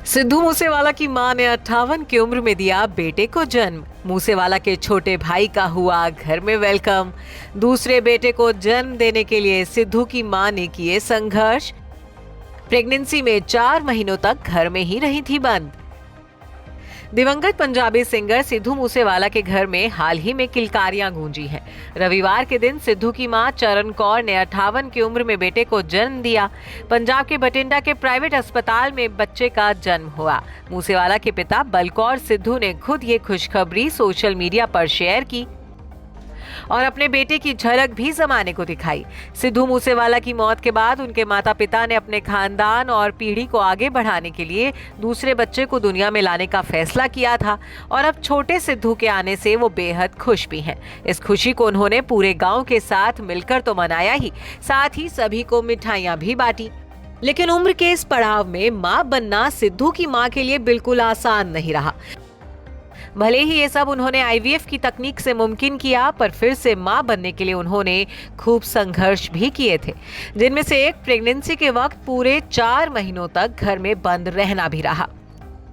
सिद्धू मूसेवाला की मां ने 58 की उम्र में दिया बेटे को जन्म। मूसेवाला के छोटे भाई का हुआ घर में वेलकम। दूसरे बेटे को जन्म देने के लिए सिद्धू की मां ने किए संघर्ष। प्रेगनेंसी में 4 महीनों तक घर में ही रही थी बंद। दिवंगत पंजाबी सिंगर सिद्धू मूसेवाला के घर में हाल ही में किलकारियां गूंजी हैं। रविवार के दिन सिद्धू की मां चरण कौर ने 58 की उम्र में बेटे को जन्म दिया। पंजाब के बठिंडा के प्राइवेट अस्पताल में बच्चे का जन्म हुआ। मूसेवाला के पिता बलकौर सिद्धू ने खुद ये खुशखबरी सोशल मीडिया पर शेयर की और अपने बेटे की झलक भी जमाने को दिखाई। सिद्धू मूसेवाला की मौत के बाद उनके माता पिता ने अपने खानदान और पीढ़ी को आगे बढ़ाने के लिए दूसरे बच्चे को दुनिया में लाने का फैसला किया था और अब छोटे सिद्धू के आने से वो बेहद खुश भी हैं। इस खुशी को उन्होंने पूरे गांव के साथ मिलकर तो मनाया ही, साथ ही सभी को मिठाइयां भी बांटी। लेकिन उम्र के इस पड़ाव में मां बनना सिद्धू की मां के लिए बिल्कुल आसान नहीं रहा। भले ही ये सब उन्होंने आईवीएफ की तकनीक से मुमकिन किया, पर फिर से मां बनने के लिए उन्होंने खूब संघर्ष भी किए थे, जिनमें से एक प्रेगनेंसी के वक्त पूरे 4 महीनों तक घर में बंद रहना भी रहा।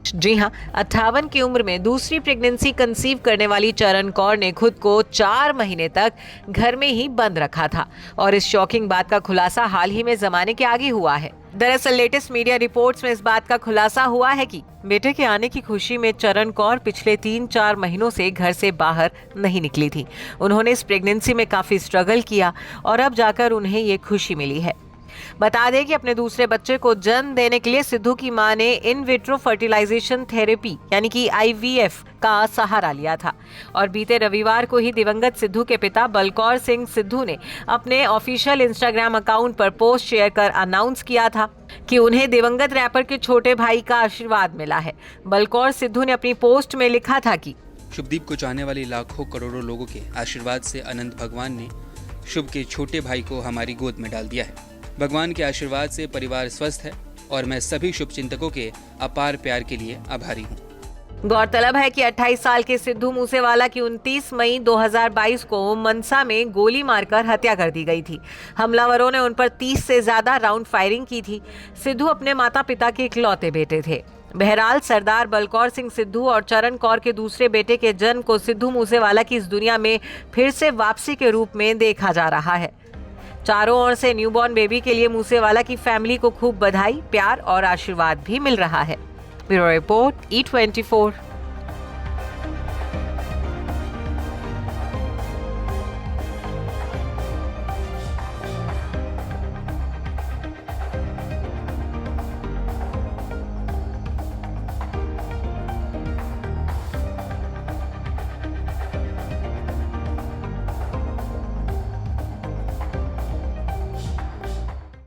जी हां, 58 की उम्र में दूसरी प्रेगनेंसी कंसीव करने वाली चरण कौर ने खुद को 4 महीने तक घर में ही बंद रखा था और इस शॉकिंग बात का खुलासा हाल ही में जमाने के आगे हुआ है। दरअसल लेटेस्ट मीडिया रिपोर्ट्स में इस बात का खुलासा हुआ है कि बेटे के आने की खुशी में चरण कौर पिछले 3-4 महीनों से घर से बाहर नहीं निकली थी। उन्होंने इस प्रेगनेंसी में काफी स्ट्रगल किया और अब जाकर उन्हें ये खुशी मिली है। बता दें कि अपने दूसरे बच्चे को जन्म देने के लिए सिद्धू की मां ने इन विट्रो फर्टिलाइजेशन थेरेपी यानी कि आईवीएफ का सहारा लिया था और बीते रविवार को ही दिवंगत सिद्धू के पिता बलकौर सिंह सिद्धू ने अपने ऑफिशियल इंस्टाग्राम अकाउंट पर पोस्ट शेयर कर अनाउंस किया था कि उन्हें दिवंगत रैपर के छोटे भाई का आशीर्वाद मिला है। बलकौर सिद्धू ने अपनी पोस्ट में लिखा था कि शुभदीप को चाहने वाले लाखों करोड़ों लोगों के आशीर्वाद से अनंत भगवान ने शुभ के छोटे भाई को हमारी गोद में डाल दिया है। भगवान के आशीर्वाद से परिवार स्वस्थ है और मैं सभी शुभचिंतकों के अपार प्यार के लिए आभारी हूँ। गौरतलब है कि 28 साल के सिद्धू मूसेवाला की 29 मई 2022 को मनसा में गोली मारकर हत्या कर दी गई थी। हमलावरों ने उन पर 30 से ज्यादा राउंड फायरिंग की थी। सिद्धू अपने माता पिता के इकलौते बेटे थे। बहरहाल सरदार बलकौर सिंह सिद्धू और चरण कौर के दूसरे बेटे के जन्म को सिद्धू मूसेवाला की इस दुनिया में फिर से वापसी के रूप में देखा जा रहा है। चारों ओर से न्यूबॉर्न बेबी के लिए मूसेवाला की फैमिली को खूब बधाई, प्यार और आशीर्वाद भी मिल रहा है। Bureau report E24।